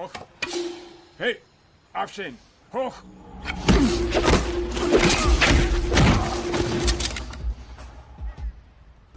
Hoch. Hey, aufstehen. Hoch.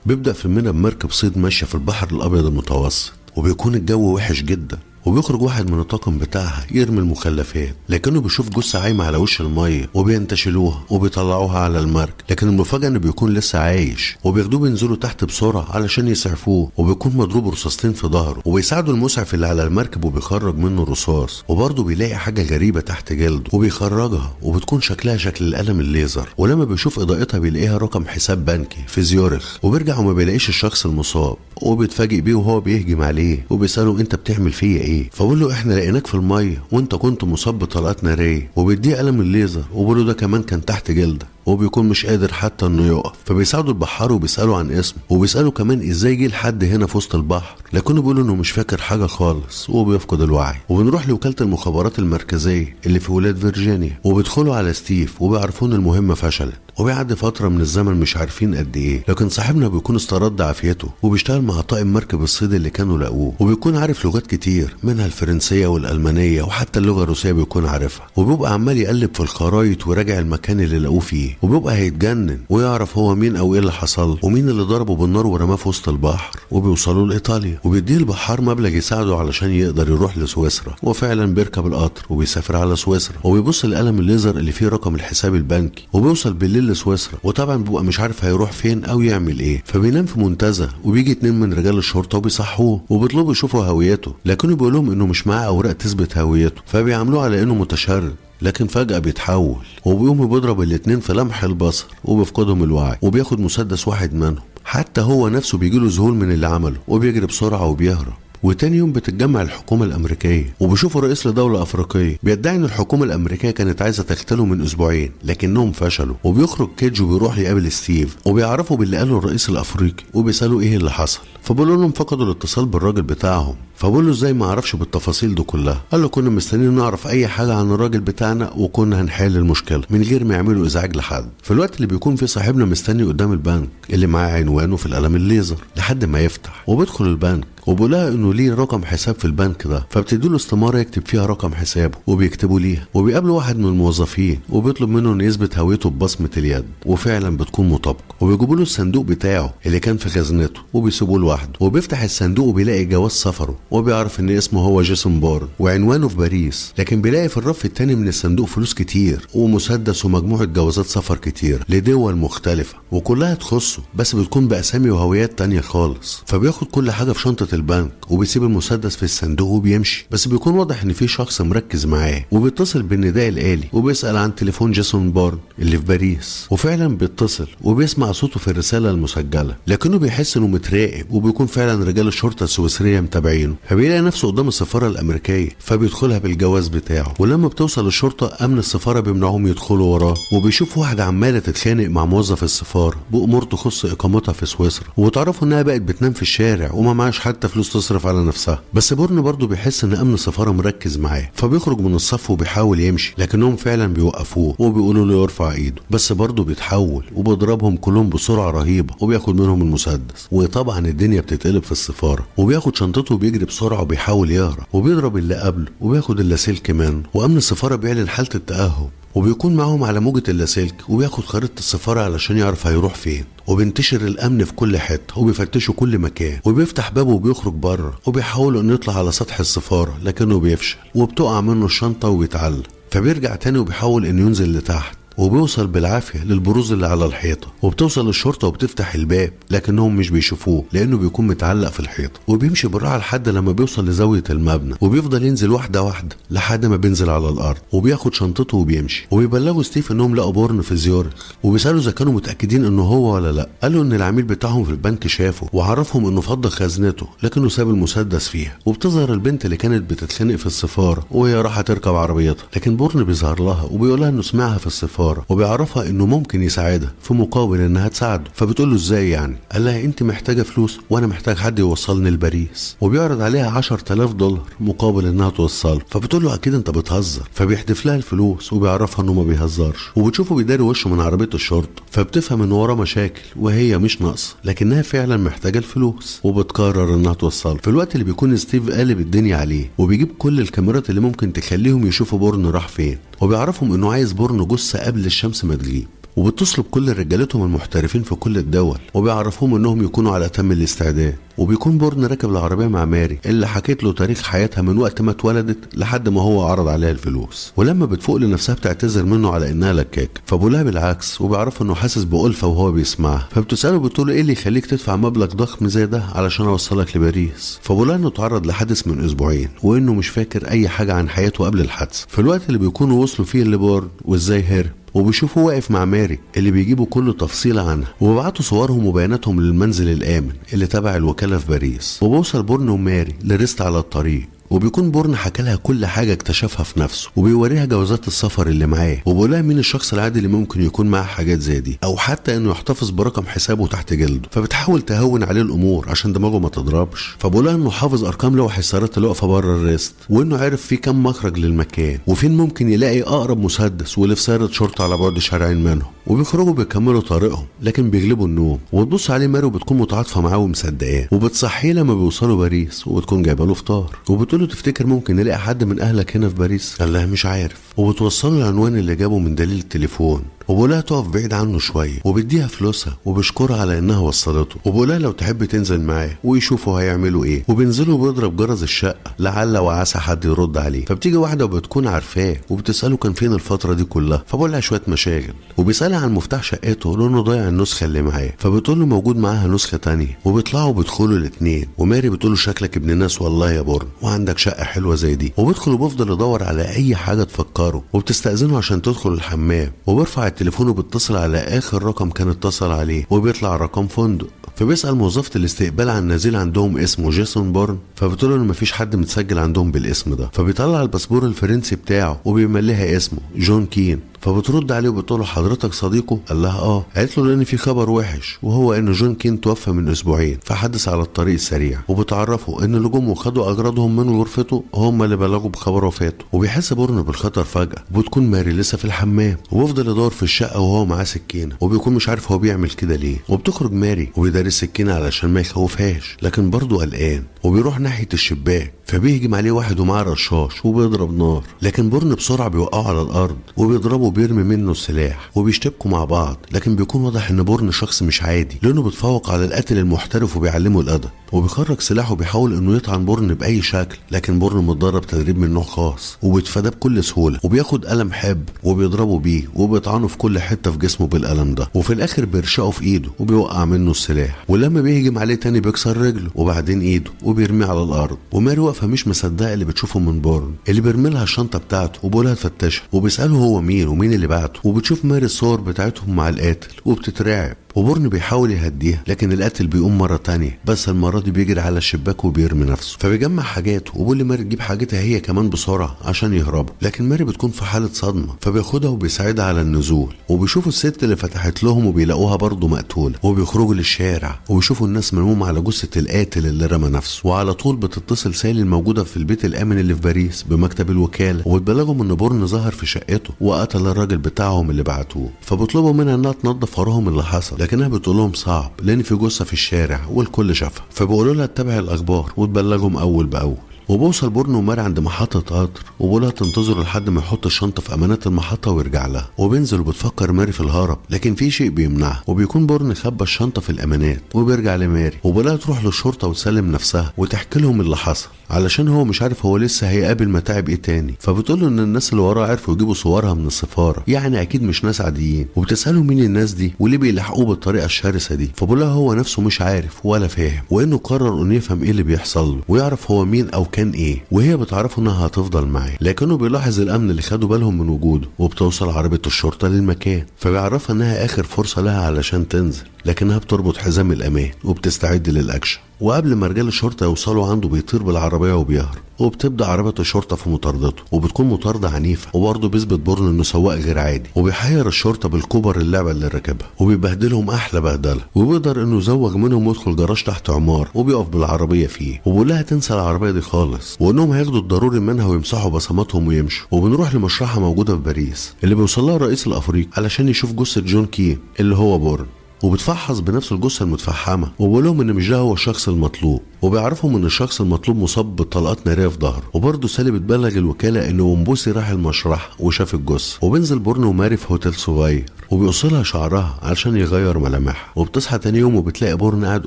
بيبدأ فيلمنا بمركب صيد ماشية في البحر الأبيض المتوسط، وبيكون الجو وحش جدا، وبيخرج واحد من الطاقم بتاعها يرمي المخلفات، لكنه بيشوف جثة عايمة على وش المية وبينتشلوها وبيطلعوها على المركب، لكن المفاجأة انه بيكون لسه عايش، وبياخدوه بينزلوا تحت بسرعة علشان يسعفوه، وبيكون مضروب رصاصتين في ظهره، وبيساعدوا المسعف اللي على المركب وبيخرج منه الرصاص، وبرضه بيلاقي حاجة غريبة تحت جلده وبيخرجها، وبتكون شكلها شكل القلم الليزر، ولما بيشوف إضاءتها بيلاقيها رقم حساب بنكي في زيورخ، وبيرجع وما بيلاقيش الشخص المصاب، وبيتفاجئ بيه وهو بيهجم عليه وبيسأله انت بتعمل فيا ايه؟ فبقول له احنا لقيناك في الميه وانت كنت مصاب بطلقات ناريه، وبيديه قلم الليزر وبيقول له ده كمان كان تحت جلدك، وبيكون مش قادر حتى انه يقف، فبيساعدوا البحار وبيسالوا عن اسمه، وبيسالوا كمان ازاي جه لحد هنا في وسط البحر، لكنه بيقول انه مش فاكر حاجه خالص وبيفقد الوعي. وبنروح لوكاله المخابرات المركزيه اللي في ولايه فيرجينيا، وبيدخلوا على ستيف وبيعرفون المهمه فشلت، وبيعدي فتره من الزمن مش عارفين قد ايه، لكن صاحبنا بيكون استرد عافيته وبيشتغل مع طاقم مركب الصيد اللي كانوا لاقوه، وبيكون عارف لغات كتير منها الفرنسيه والالمانيه وحتى اللغه الروسيه بيكون عارفها، وبيبقى عمال يقلب في الخرايط ويراجع المكان اللي لاقوه فيه، وبيبقى هيتجنن ويعرف هو مين او ايه اللي حصل ومين اللي ضربه بالنار ورماه في وسط البحر. وبيوصلوا لايطاليا، وبيديه البحار مبلغ يساعده علشان يقدر يروح لسويسرا، وفعلا بيركب القطر وبيسافر على سويسرا، وبيبص القلم الليزر اللي فيه رقم الحساب البنكي، وبيوصل بالليل لسويسرا، وطبعا بيبقى مش عارف هيروح فين او يعمل ايه، فبينام في منتزه، وبيجي 2 من رجال الشرطه وبيصحوه وبيطلبوا يشوفوا هويته، لكنه بيقول لهم انه مش معاه اوراق تثبت هويته، فبيعاملوه على انه متشرد، لكن فجأة بيتحول وبيقوم بيضرب الاتنين في لمح البصر وبيفقدهم الوعي، وبياخد مسدس واحد منهم، حتى هو نفسه بيجيله ذهول من اللي عمله وبيجري بسرعة وبيهرب. وتاني يوم بتتجمع الحكومة الأمريكية وبيشوفوا رئيس لدولة أفريقية بيدعي إن الحكومة الأمريكية كانت عايزة تغتاله من أسبوعين لكنهم فشلوا، وبيخرج كيدج وبيروح يقابل ستيف، وبيعرفوا باللي قاله الرئيس الأفريقي وبيسألوا إيه اللي حصل، فبيقولوا لهم فقدوا الاتصال بالراجل بتاعهم، فبقول له ازاي ما اعرفش بالتفاصيل دي كلها؟ قال له كنا مستنيين نعرف اي حاجه عن الراجل بتاعنا وكنا هنحل المشكله من غير ما يعملوا ازعاج لحد. في الوقت اللي بيكون فيه صاحبنا مستني قدام البنك اللي معاه عنوانه في القلم الليزر لحد ما يفتح، وبيدخل البنك وبيقول لها انه ليه رقم حساب في البنك ده، فبتديله استماره يكتب فيها رقم حسابه وبيكتبوا ليها، وبيقابله واحد من الموظفين وبيطلب منه انه يثبت هويته ببصمه اليد، وفعلا بتكون مطابقه، وبيجيبوا له الصندوق بتاعه اللي كان في خزنته وبيسيبوه لوحده، وبيفتح الصندوق وبيلاقي جواز سفره، وبيعرف ان اسمه هو جيسون بورن وعنوانه في باريس، لكن بيلاقي في الرف التاني من الصندوق فلوس كتير ومسدس ومجموعه جوازات سفر كتير لدول مختلفه وكلها تخصه، بس بتكون باسامي وهويات تانية خالص، فبياخد كل حاجه في شنطه البنك وبيسيب المسدس في الصندوق وبيمشي، بس بيكون واضح ان في شخص مركز معاه، وبيتصل بالنداء الآلي وبيسأل عن تليفون جيسون بورن اللي في باريس، وفعلا بيتصل وبيسمع صوته في الرساله المسجله، لكنه بيحس انه متراقب، وبيكون فعلا رجال الشرطه السويسريه متابعينه، فبيلاقي نفسه قدام السفاره الامريكيه فبيدخلها بالجواز بتاعه، ولما بتوصل الشرطه امن السفاره بيمنعهم يدخلوا وراه، وبيشوف واحده عماله تتخانق مع موظف السفاره بامور تخص اقامتها في سويسرا، وتعرفوا انها بقت بتنام في الشارع وما معاش حتى فلوس تصرف على نفسها، بس بورن برضه بيحس ان امن السفاره مركز معاه، فبيخرج من الصف وبيحاول يمشي، لكنهم فعلا بيوقفوه وبيقولوا له يرفع ايده، بس برضه بيتحول وبيضربهم كلهم بسرعه رهيبه وبياخد منهم المسدس، وطبعا الدنيا بتتقلب في السفاره، وبياخد شنطته وبيجري بسرعه وبيحاول يهرب، وبيضرب اللي قبله وبياخد اللاسلكي منه، وامن السفاره بيعلن حاله التاهب، وبيكون معاهم على موجة اللاسلكي، وبياخد خريطة السفارة علشان يعرف هيروح فين، وبينتشر الامن في كل حته وبيفتشوا كل مكان، وبيفتح بابه وبيخرج بره، وبيحاولوا انه يطلع على سطح السفاره لكنه بيفشل، وبتقع منه الشنطه وبيتعلق، فبيرجع تاني وبيحاول انه ينزل لتحت، وبيوصل بالعافيه للبروز اللي على الحيطه، وبتوصل الشرطه وبتفتح الباب لكنهم مش بيشوفوه لانه بيكون متعلق في الحيطه، وبيمشي بالراحه لحد لما بيوصل لزاويه المبنى، وبيفضل ينزل واحده واحده لحد ما بينزل على الارض، وبياخد شنطته وبيمشي، وبيبلغوا ستيف انهم لقوا بورن في زيورخ، وبيسالوا اذا كانوا متاكدين انه هو ولا لا، قالوا ان العميل بتاعهم في البنك شافه وعرفهم انه فضى خزنته لكنه ساب المسدس فيها، وبتظهر البنت اللي كانت بتتخانق في السفاره وهي رايحه تركب عربيتها، لكن بورن بيظهر لها وبيقول لها انه سمعها في السفاره السفاره، وبيعرفها انه ممكن يساعدها في مقابل انها تساعده. فبتقول له ازاي يعني؟ قال لها انت محتاجه فلوس وانا محتاج حد يوصلني لباريس، وبيعرض عليها $10,000 مقابل انها توصله. فبتقول له اكيد انت بتهزر، فبيحدف لها الفلوس وبيعرفها انه ما بيهزرش، وبتشوفه بيداري وشه من عربيه الشرطه. فبتفهم ان وراه مشاكل وهي مش ناقصه، لكنها فعلا محتاجه الفلوس، وبتقرر انها توصله. في الوقت اللي بيكون ستيف قالب الدنيا عليه، وبيجيب كل الكاميرات اللي ممكن تخليهم يشوفوا بورن راح فين، وبيعرفهم انه عايز بورن جثه قبل الشمس ما تغيب. وبتصل بكل رجالتهم المحترفين في كل الدول، وبيعرفوهم انهم يكونوا على اتم الاستعداد. وبيكون بورن راكب العربيه مع ماري اللي حكيت له تاريخ حياتها من وقت ما اتولدت لحد ما هو عرض عليها الفلوس. ولما بتفوق لنفسها بتعتذر منه على انها لكاك، فبقولها بالعكس، وبيعرف انه حاسس بألفة وهو بيسمعها. فبتساله بتقول ايه اللي يخليك تدفع مبلغ ضخم زي ده علشان اوصلك لباريس. فبقولها انه اتعرض لحادث من اسبوعين، وانه مش فاكر اي حاجه عن حياته قبل الحادث. في الوقت اللي بيكونوا وصلوا فيه لبورن وازاي هرب، وبيشوفوا واقف مع ماري اللي بيجيبوا كل تفصيلة عنها، وبيبعتوا صورهم وبياناتهم للمنزل الآمن اللي تبع الوكالة في باريس. وبوصل بورن وماري لريست على الطريق، وبيكون بورن حكى لها كل حاجه اكتشفها في نفسه، وبيوريها جوازات السفر اللي معاه، وبيقولها مين الشخص العادي اللي ممكن يكون معاه حاجات زي دي، او حتى انه يحتفظ برقم حسابه تحت جلده. فبتحاول تهون عليه الامور عشان دماغه ما تضربش. فبقولها انه حافظ ارقام لوح السيارات اللي واقفه بره الريست، وانه عارف في كام مخرج للمكان، وفين ممكن يلاقي اقرب مسدس، واللي في سياره شرطه على بعد شارعين منهم. وبيخرجوا بيكملوا طريقهم، لكن بيغلبوا النوم. وتبص عليه ماري وبتكون متعاطفه معاه ومصدقاه، وبتصحيه لما بيوصلوا باريس، وبتكون جايبه له فطار. وبتقول له تفتكر ممكن نلاقي حد من اهلك هنا في باريس؟ قال لها مش عارف. وبتوصله العنوان اللي جابه من دليل التليفون، وبقولها تقف بعيد عنه شويه، وبيديها فلوسها وبيشكرها على انها وصلته. وبقولها لو تحب تنزل معاه ويشوفوا هيعملوا ايه. وبينزلوا بيضرب جرس الشقه لعل وعسى حد يرد عليه. فبتيجي واحده وبتكون عارفاه، وبتساله كان فين الفتره دي كلها. فبقول لها شويه مشاغل. وبيسالها عن مفتاح شقته لانه ضيع النسخه اللي معاه. فبتقول له موجود معاها نسخه تانية. وبيطلعوا وبيدخلوا الاثنين، وماري بتقول له شكلك ابن ناس والله يا بورن، وعندك شقه حلوه زي دي. وبيدخل وبيفضل يدور على اي حاجه تفكره، وبتستاذنه عشان تدخل الحمام. وبيرفع التليفون وبيتصل على اخر رقم كان اتصل عليه، وبيطلع رقم فندق. فبيسأل موظفة الاستقبال عن نزيل عندهم اسمه جيسون بورن. فبتقول له ان مفيش حد متسجل عندهم بالاسم ده. فبيطلع الباسبور الفرنسي بتاعه وبيمليها اسمه جون كين. فبترد عليه وبتقول له حضرتك صديقه؟ قال لها اه. قالت له لان في خبر وحش، وهو ان جون كين توفى من اسبوعين فحدث على الطريق السريع. وبتعرفه ان اللي جم وخدوا اجرادهم من غرفته هم اللي بلغوا بخبر وفاته. وبيحس بورن بالخطر فجأة، وبتكون ماري لسه في الحمام، وبيفضل يدور في الشقة وهو معاه سكينة، وبيكون مش عارف هو بيعمل كده ليه. وبتخرج ماري وبيداري السكينة علشان ما يخوفهاش، لكن برضه قلقان. وبيروح ناحية الشباك، فبيهجم عليه واحد ومعاه رشاش وبيضرب نار، لكن بورن بسرعة بيوقعه على الارض وبيضربه وبيرمي منه السلاح، وبيشتبكوا مع بعض. لكن بيكون واضح ان بورن شخص مش عادي، لانه بيتفوق على القاتل المحترف وبيعلمه الادب. وبيخرج سلاحه وبيحاول انه يطعن بورن باي شكل، لكن بورن متدرب تدريب من نوع خاص وبيتفاداه بكل سهوله. وبياخد قلم حب وبيضربه بيه وبيطعنه في كل حته في جسمه بالقلم ده. وفي الاخر بيرشقه في ايده وبيوقع منه السلاح. ولما بيهجم عليه تاني بيكسر رجله وبعدين ايده وبيرميه على الارض. وماري واقفه مش مصدقه اللي بتشوفه من بورن، اللي بيرمي لها الشنطه بتاعته وبيقولها تفتشها، وبيساله هو مين ومين اللي بعته. وبتشوف ماري الصور بتاعتهم مع القاتل وبتترعب. وبورن بيحاول يهديها، لكن القاتل بيقوم مرة تانية، بس المرة دي بيجري على الشباك وبيرمي نفسه. فبيجمع حاجاته وبيقول لماري تجيب حاجتها هي كمان بسرعة عشان يهربوا، لكن ماري بتكون في حالة صدمة. فبياخدها وبيساعدها على النزول. وبيشوفوا الست اللي فتحت لهم وبيلاقوها برضه مقتولة. وبيخرجوا للشارع وبيشوفوا الناس ملموم على جثة القاتل اللي رمى نفسه. وعلى طول بتتصل سالي الموجودة في البيت الآمن اللي في باريس بمكتب الوكالة، وبتبلغهم ان بورن ظهر في شقته وقتل الراجل بتاعهم اللي بعتوه. فبيطلبوا منها انها تنظف وراهم اللي حصل، لكنها بتقول لهم صعب لان في جثه في الشارع والكل شافها. فبيقولوا لها اتبع الاخبار وتبلغهم اول باول. وبوصل بورن وماري عند محطة قطر، وبقولها تنتظر لحد ما يحط الشنطة في أمانات المحطة ويرجع لها. وبينزل وبتفكر ماري في الهرب، لكن في شيء بيمنعها. وبيكون بورن خبى الشنطة في الأمانات وبيرجع لماري، وبقولها تروح للشرطة وتسلم نفسها وتحكي لهم اللي حصل، علشان هو مش عارف هو لسه هيقابل متاعب ايه تاني. فبتقول له ان الناس اللي وراه عرفوا يجيبوا صورها من السفارة، يعني اكيد مش ناس عاديين. وبتسأله مين الناس دي وليه بيلحقوه بالطريقة الشرسة دي. فبقولها هو نفسه مش عارف ولا فاهم، وانه قرر انه يفهم ايه اللي بيحصل له ويعرف هو مين او كان ايه. وهي بتعرفه انها هتفضل معاه، لكنه بيلاحظ الامن اللي خدوا بالهم من وجوده. وبتوصل عربية الشرطة للمكان، فبيعرفها انها اخر فرصة لها علشان تنزل، لكنها بتربط حزام الامان وبتستعد للاكشن. وقبل ما رجال الشرطة يوصلوا عنده بيطير بالعربية وبيهرب، وبتبدأ عربية الشرطة في مطاردته، وبتكون مطاردة عنيفة، وبرضه بيثبت بورن انه سواق غير عادي، وبيحير الشرطة بالكوبر اللعبة اللي راكبها، وبيبهدلهم احلى بهدلة، وبيقدر انه يزوغ منهم ويدخل جراج تحت عمار وبيقف بالعربية فيه، وبيقول لها تنسى العربية دي خالص، وانهم هياخدوا الضروري منها ويمسحوا بصماتهم ويمشوا. وبنروح لمشرحة موجودة في باريس اللي بيوصل لها الرئيس الافريقي علشان يشوف جثة جون كين اللي هو بورن، وبتفحص بنفس الجثه المتفحمه، وبقول لهم ان مش ده هو الشخص المطلوب، وبيعرفهم ان الشخص المطلوب مصاب بطلقات ناريه في ظهره. وبرضه سالي بتبلغ الوكاله ان ومبوسي راح المشرحه وشاف الجثه. وبينزل بورن وماري في هوتيل صغير وبيوصلها شعرها علشان يغير ملامحها، وبتصحى تاني يوم وبتلاقي بورن قاعد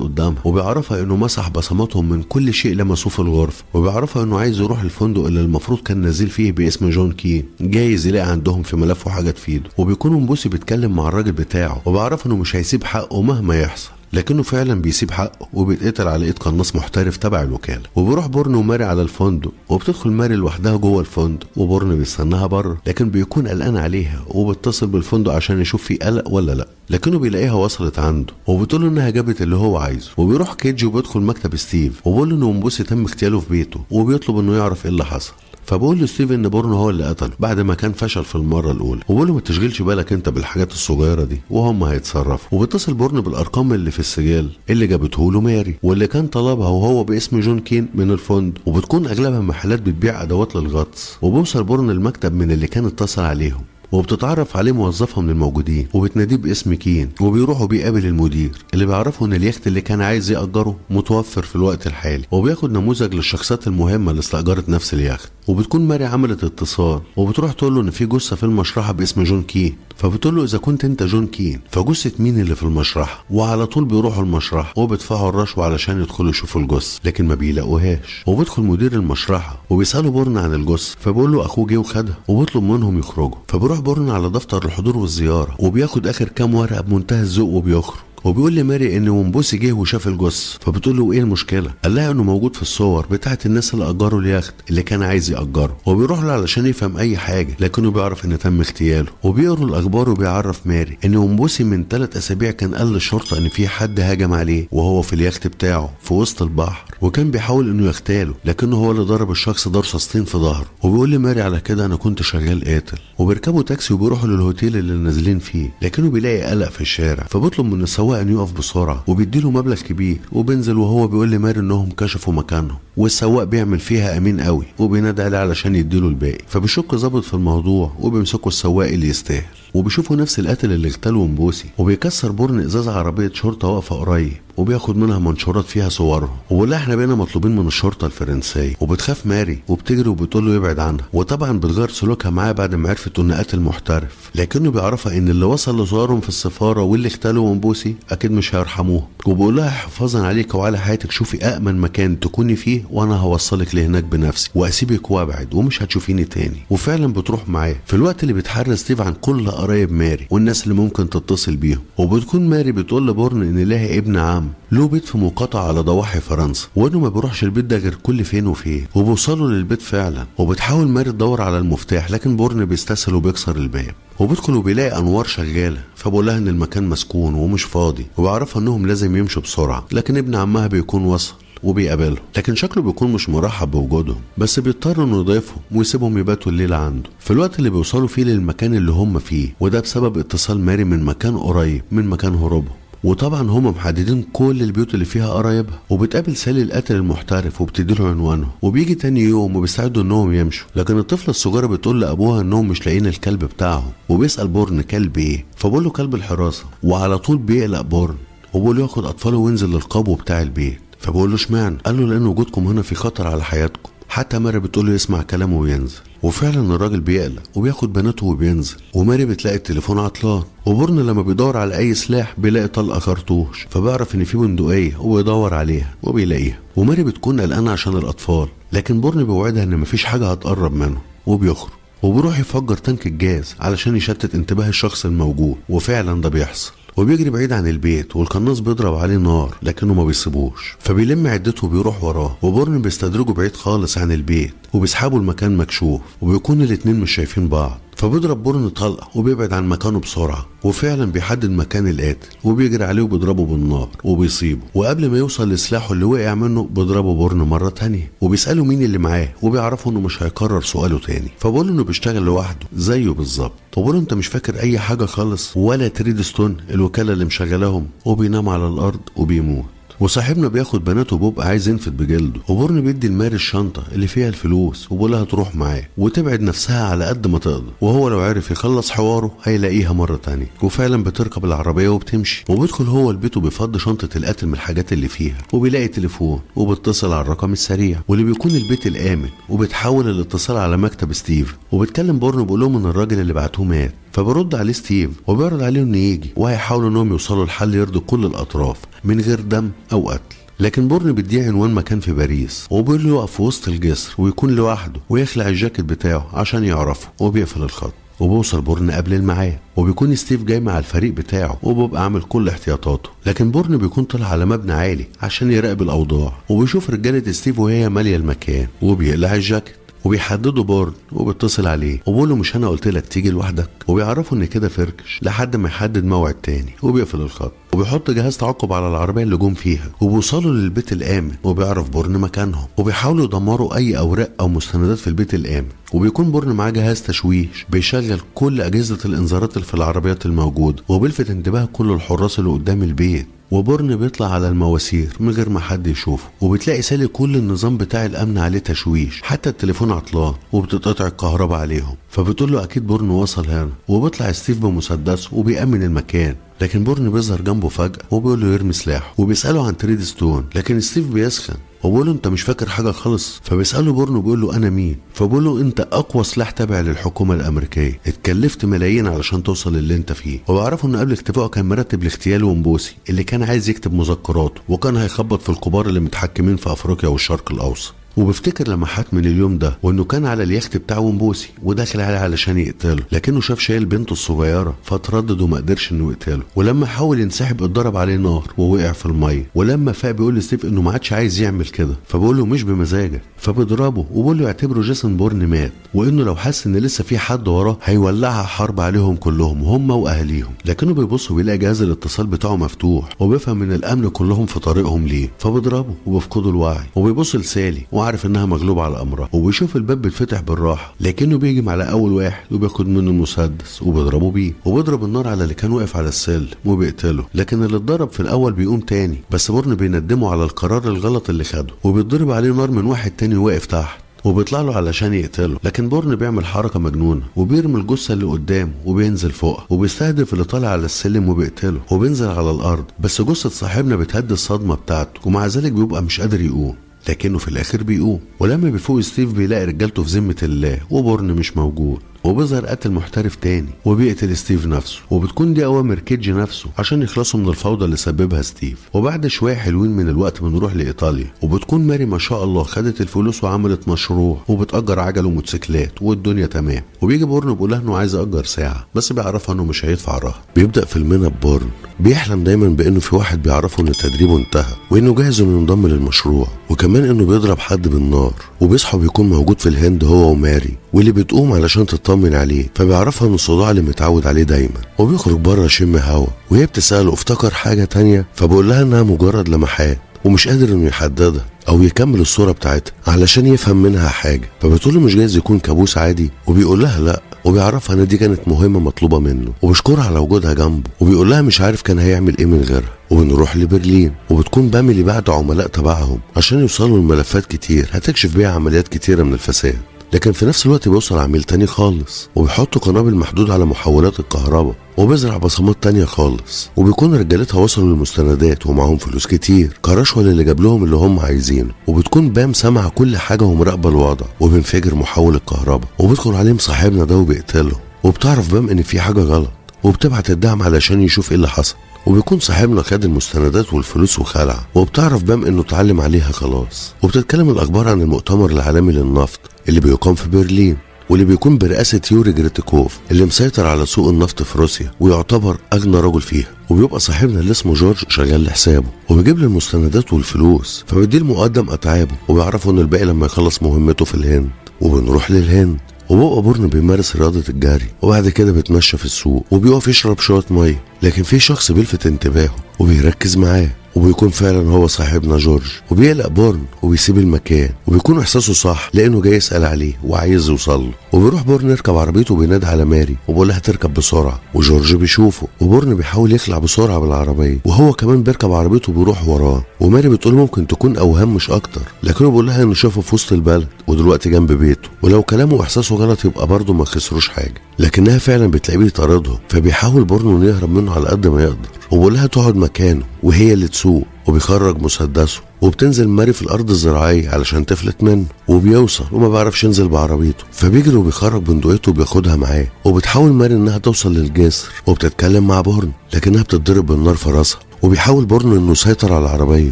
قدامها، وبيعرفها انه مسح بصماتهم من كل شيء لمسوه في الغرفه، وبيعرفها انه عايز يروح الفندق اللي المفروض كان نازل فيه باسم جون كين، جايز يلاقي عندهم في ملفه حاجه تفيده. وبيكون ومبوسي بيتكلم مع الراجل بتاعه، وبيعرف انه مش هيسيب حقه مهما يحصل، لكنه فعلا بيسيب حقه وبيتقتل على ايد قناص محترف تبع الوكاله. وبيروح بورن وماري على الفندق، وبتدخل ماري لوحدها جوه الفندق، وبورن بيستناها بره، لكن بيكون قلقان عليها، وبيتصل بالفندق عشان يشوف في قلق ولا لا، لكنه بيلاقيها وصلت عنده، وبتقول له انها جابت اللي هو عايزه. وبيروح كيجي وبيدخل مكتب ستيف، وبيقول له ان ومبوسي تم اغتياله في بيته، وبيطلب انه يعرف ايه اللي حصل. فبقول لستيف ان بورن هو اللي قتله بعد ما كان فشل في المره الاولى، وبقول له ما تشغلش بالك انت بالحاجات الصغيره دي وهم هيتصرفوا. وبيتصل بورن بالارقام اللي في السجل اللي جابته له ماري، واللي كان طلبها وهو باسم جون كين من الفندق، وبتكون اغلبها محلات بتبيع ادوات للغطس. وبيوصل بورن المكتب من اللي كان اتصل عليهم، وبتتعرف عليه موظفه من الموجودين، وبتناديه باسم كين، وبيروحوا بيقابل المدير اللي بيعرفه ان اليخت اللي كان عايز يأجره متوفر في الوقت الحالي، وبياخد نموذج للشخصيات المهمه اللي استأجرت نفس اليخت. وبتكون ماري عملت اتصال، وبتروح تقول له ان في جثه في المشرحه باسم جون كين، فبتقول له اذا كنت انت جون كين فجثه مين اللي في المشرحه؟ وعلى طول بيروحوا المشرحه وبيدفعوا الرشوه علشان يدخلوا يشوفوا الجثه، لكن ما بيلاقوهاش. وبيدخل مدير المشرحه وبيسالوا بورن عن الجثه، فبيقول له اخوه جه وخدها، وبيطلب منهم يخرجوا. فبيروح بورن على دفتر الحضور والزياره، وبياخد اخر كام ورقه بمنتهى الذوق وبيخرج. وبيقول لماري ان ومبوسي جه وشاف الجثه، فبتقول له ايه المشكله؟ قال لها انه موجود في الصور بتاعه الناس اللي اجروا اليخت اللي كان عايز ياجره. وبيروح له علشان يفهم اي حاجه، لكنه بيعرف ان تم اغتياله. وبيقروا الاخبار، وبيعرف ماري ان ومبوسي من 3 اسابيع كان قال للشرطه ان في حد هاجم عليه وهو في اليخت بتاعه في وسط البحر، وكان بيحاول انه يغتاله، لكنه هو اللي ضرب الشخص ده رصاصتين في ظهره. وبيقول لماري على كده انا كنت شغال قاتل. وبيركبوا تاكسي وبيروحوا للهوتيل اللي نازلين فيه، لكنه بيلاقي قلق في الشارع، فبيطلب من السواق انه يقف بسرعه، وبيديله مبلغ كبير. وبينزل وهو بيقول لماري انهم كشفوا مكانهم، والسواق بيعمل فيها امين قوي، وبينادي عليه علشان يديله الباقي. فبيشك ظابط في الموضوع، وبيمسكوا السواق اللي يستاهل، وبيشوفوا نفس القاتل اللي اغتاله ومبوسي. وبيكسر بورن ازاز عربيه شرطه واقفه قريب، وبياخد منها منشورات فيها صورهم، وبيقول لها احنا بقينا مطلوبين من الشرطه الفرنسيه. وبتخاف ماري وبتجري وبتقول له يبعد عنها، وطبعا بتغير سلوكها معاه بعد ما عرفت انه قاتل محترف، لكنه بيعرفها ان اللي وصل لصورهم في السفاره واللي اغتالوا ومبوسي اكيد مش هيرحموه. وبيقول لها حفاظا عليك وعلى حياتك شوفي امن مكان تكوني فيه، وانا هوصلك لهناك بنفسي واسيبك وابعد ومش هتشوفيني تاني. وفعلا بتروح معاه في الوقت اللي بيتحرى ستيف عن كل قرايب ماري والناس اللي ممكن تتصل بيهم. وبتكون ماري بتقول لبورن ان لها ابن عم له بيت في مقاطعة على ضواحي فرنسا، وانه ما بيروحش البيت ده غير كل فين وفين. وبيوصلوا للبيت فعلا، وبتحاول ماري تدور على المفتاح، لكن بورن بيستسهل وبيكسر الباب. وبيدخل وبيلاقي انوار شغاله، فبقول لها ان المكان مسكون ومش فاضي، وبيعرفها انهم لازم يمشوا بسرعه، لكن ابن عمها بيكون وصل وبيقابلهم، لكن شكله بيكون مش مرحب بوجودهم، بس بيضطر انه يضيفهم ويسيبهم يباتوا الليله عنده في الوقت اللي بيوصلوا فيه للمكان اللي هم فيه، وده بسبب اتصال ماري من مكان قريب من مكان هروبهم. وطبعا هم محددين كل البيوت اللي فيها قرايبها. وبتقابل سالي القاتل المحترف وبتديله عنوانه، وبيجي تاني يوم وبيستعدوا انهم يمشوا، لكن الطفله الصغيره بتقول لابوها انهم مش لاقيين الكلب بتاعهم، وبيسال بورن كلب ايه، فبقول له كلب الحراسه. وعلى طول بيقلق بورن وبقول له ياخد اطفاله وينزل للقبو بتاع البيت، فبقول له اشمعنى؟ قال له لان وجودكم هنا في خطر على حياتكم. حتى ماري بتقول له يسمع كلامه وينزل، وفعلا الراجل بيقلق وبياخد بناته وبينزل. وماري بتلاقي التليفون عطلان، وبورن لما بيدور على اي سلاح بيلاقي طلقه خرطوش، فبيعرف ان في بندقيه وبيدور عليها وبيلاقيها. وماري بتكون قلقانه عشان الاطفال، لكن بورن بيوعدها ان مفيش حاجه هتقرب منه، وبيخرج وبيروح يفجر تانك الجاز علشان يشتت انتباه الشخص الموجود، وفعلا ده بيحصل. وبيجري بعيد عن البيت، والقناص بيضرب عليه نار لكنه ما بيسيبوش، فبيلم عدته وبيروح وراه. وبورن بيستدرجه بعيد خالص عن البيت وبيسحبوا المكان مكشوف، وبيكون الاتنين مش شايفين بعض. فبيضرب بورن طلقه وبيبعد عن مكانه بسرعه، وفعلا بيحدد مكان القاتل وبيجري عليه وبيضربه بالنار وبيصيبه، وقبل ما يوصل لسلاحه اللي وقع منه بيضربه بورن مره تانية وبيساله مين اللي معاه، وبيعرفوا انه مش هيكرر سؤاله تاني. فبقول انه بيشتغل لوحده زيه بالظبط، فبقول انت مش فاكر اي حاجه خالص ولا تريد ستون الوكاله اللي مشغلاهم، وبينام على الارض وبيموت. وصاحبنا بياخد بناته وبيبقى عايز ينفد بجلده، وبورن بيدي لماري الشنطه اللي فيها الفلوس وبيقولها تروح معاه وتبعد نفسها على قد ما تقدر، وهو لو عرف يخلص حواره هيلاقيها مره تانية. وفعلا بتركب العربيه وبتمشي، وبيدخل هو البيت وبيفضي شنطه القاتل من الحاجات اللي فيها، وبيلاقي تليفون وبيتصل على الرقم السريع واللي بيكون البيت الامن، وبتحول الاتصال على مكتب ستيف، وبتكلم بورن بيقول لهم ان الراجل اللي بعتوه مات. فبرد عليه ستيف وبيعرض عليه انه يجي، وهيحاولوا انهم يوصلوا لحل يرضي كل الاطراف من غير دم او قتل. لكن بورن بيديه عنوان مكان في باريس، وبيقول له يقف في وسط الجسر ويكون لوحده ويخلع الجاكيت بتاعه عشان يعرفه، وبيقفل الخط. وبوصل بورن قبل الميعاد، وبيكون ستيف جاي مع الفريق بتاعه وبيبقى عامل كل احتياطاته. لكن بورن بيكون طلع على مبنى عالي عشان يراقب الاوضاع، وبيشوف رجاله ستيف وهي ماليه المكان، وبيقلع الجاكيت وبيحددوا بورن وبيتصل عليه وبيقول له مش انا قلت لك تيجي لوحدك، وبيعرفوا ان كده فركش لحد ما يحدد موعد تاني، وبيقفل الخط وبيحط جهاز تعقب على العربيه اللي جم فيها، وبيوصلوا للبيت الامن وبيعرف بورن مكانهم، وبيحاولوا يدمروا اي اوراق او مستندات في البيت الامن. وبيكون بورن معاه جهاز تشويش بيشغل كل اجهزه الانذارات اللي في العربيات الموجوده، وبيلفت انتباه كل الحراس اللي قدام البيت. وبورن بيطلع على المواسير من غير ما حد يشوفه، وبتلاقي سالي كل النظام بتاع الامن عليه تشويش، حتى التليفون عطلان وبتتقطع الكهرباء عليهم. فبتقول له اكيد بورن وصل هنا، وبيطلع ستيف بمسدسه وبيأمن المكان. لكن بورن بيظهر جنبه فجأة وبيقول له يرمي سلاحه، وبيسأله عن تريد ستون، لكن ستيف بيسخن وبيقول له انت مش فاكر حاجه خالص. فبيساله بورن وبيقول له انا مين، فبيقول له انت اقوى سلاح تابع للحكومه الامريكيه، اتكلفت ملايين علشان توصل للي انت فيه. وبيعرفوا ان قبل اختفائه كان مرتب لاغتيال ومبوسي اللي كان عايز يكتب مذكراته، وكان هيخبط في الكبار اللي متحكمين في افريقيا والشرق الاوسط. وبيفتكر لمحات من اليوم ده وانه كان على اليخت بتاع ومبوسي وداخل عليه علشان يقتله، لكنه شاف شايل بنته الصغيره فتردد وما قدرش انه يقتله. ولما حاول ينسحب اتضرب عليه نار ووقع في الميه. ولما فاق بيقول لستيف انه ما عادش عايز يعمل كده، فبيقول له مش بمزاجك، فبيضربه وبيقول له يعتبره جيسون بورن مات، وانه لو حس ان لسه في حد وراه هيولعها حرب عليهم كلهم هم واهاليهم. لكنه بيبص وبيلاقي جهاز الاتصال بتاعه مفتوح، وبيفهم ان الامن كلهم في طريقهم ليه، فبيضربه وبيفقدوا الوعي. وبيبص لسالي وعارف انها مغلوبه على امرها، وبيشوف الباب بيتفتح بالراحه، لكنه بيهجم على اول واحد وبياخد منه المسدس وبيضربه بيه، وبيضرب النار على اللي كان واقف على السلم وبيقتله. لكن اللي اتضرب في الاول بيقوم تاني، بس بورن بيندمه على القرار الغلط اللي خده، وبيتضرب عليه نار من واحد تاني واقف تحت وبيطلع له علشان يقتله. لكن بورن بيعمل حركه مجنونه وبيرمي الجثه اللي قدامه وبينزل فوقها، وبيستهدف اللي طالع على السلم وبيقتله، وبينزل على الارض. بس جثه صاحبنا بتهدي الصدمه بتاعته، ومع ذلك بيبقى مش قادر يقوم، لكنه في الاخر بيقوم. ولما بيفوق ستيف بيلاقي رجالته في ذمه الله وبورن مش موجود، وبيظهر قاتل محترف تاني وبيقتل ستيف نفسه، وبتكون دي اوامر كيدج نفسه عشان يخلصوا من الفوضى اللي سببها ستيف. وبعد شويه حلوين من الوقت بنروح لايطاليا، وبتكون ماري ما شاء الله خدت الفلوس وعملت مشروع وبتأجر عجل وموتوسيكلات والدنيا تمام. وبيجي بورن بيقول لها انه عايز يأجر ساعه، بس بيعرفها انه مش هيدفع رهن. بيبدأ فيلمنا ببورن بيحلم دايما بانه في واحد بيعرفه ان تدريبه انتهى، وانه جاهز انه ينضم للمشروع، وكمان انه بيضرب حد بالنار. وبيصحى بيكون موجود في الهند هو وماري، واللي بتقوم علشان تطمن عليه، فبيعرفها ان الصداع اللي متعود عليه دايما. وبيخرج بره يشم هوا، وهي بتسأله افتكر حاجه تانية، فبقول لها انها مجرد لمحات ومش قادر انه يحددها او يكمل الصوره بتاعتها علشان يفهم منها حاجه. فبتقول له مش جايز يكون كابوس عادي، وبيقول لها لا، وبيعرفها ان دي كانت مهمه مطلوبه منه، وبيشكرها على وجودها جنبه، وبيقول لها مش عارف كان هيعمل ايه من غيرها. وبنروح لبرلين، وبتكون باميلي بعد عملاء تبعهم عشان يوصلوا لملفات كتير هتكشف بيها عمليات كتيره من الفساد. لكن في نفس الوقت بيوصل عميل تاني خالص وبيحط قنابل محدود على محولات الكهرباء، وبيزرع بصمات تانية خالص. وبيكون رجالتها وصلوا للمستندات ومعهم فلوس كتير كرشوة اللي جاب لهم اللي هم عايزينه. وبتكون بام سامعة كل حاجة ومراقبة الوضع، وبينفجر محول الكهرباء وبيدخل عليهم صاحبنا ده وبيقتله. وبتعرف بام ان في حاجة غلط، وبتبعت الدعم علشان يشوف ايه اللي حصل. وبيكون صاحبنا خد المستندات والفلوس وخلع، وبتعرف بام انه اتعلم عليها خلاص. وبتتكلم الاخبار عن المؤتمر العالمي للنفط اللي بيقام في برلين، واللي بيكون برئاسة يوري جريتيكوف اللي مسيطر على سوق النفط في روسيا ويعتبر أغنى رجل فيها. وبيبقى صاحبنا اللي اسمه جورج شغال لحسابه، وبيجيب له المستندات والفلوس، فبيديه المقدم أتعابه، وبيعرفوا إن الباقي لما يخلص مهمته في الهند. وبنروح للهند، وبيبقى بورن بيمارس رياضة الجري، وبعد كده بيتمشى في السوق وبيقف يشرب شوية مية. لكن في شخص بيلفت انتباهه وبيركز معاه، وبيكون فعلا هو صاحبنا جورج، وبيقلق بورن وبيسيب المكان، وبيكون احساسه صح لانه جاي يسأل عليه وعايز يوصل له. وبيروح بورن يركب عربيته وبينادي على ماري وبيقول لها تركب بسرعه، وجورج بيشوفه وبورن بيحاول يخلع بسرعه بالعربيه، وهو كمان بيركب عربيته وبيروح وراه. وماري بتقول ممكن تكون اوهام مش اكتر، لكنه بيقول لها انه شافه في وسط البلد ودلوقتي جنب بيته، ولو كلامه واحساسه غلط يبقى برضه ما خسروش حاجه. لكنها فعلا بتلاقيه بيطاردهم، فبيحاول بورن انه يهرب منه على قد ما يقدر، وبيقول لها تقعد مكانه وهي اللي تسوق، وبيخرج مسدسه وبتنزل ماري في الارض الزراعيه علشان تفلت منه، وبيوصل وما بيعرفش ينزل بعربيته، فبيجري وبيخرج بندقيته وبياخدها معاه. وبتحاول ماري انها توصل للجسر وبتتكلم مع بورن، لكنها بتتضرب بالنار في راسها. وبيحاول بورن انه يسيطر على العربيه،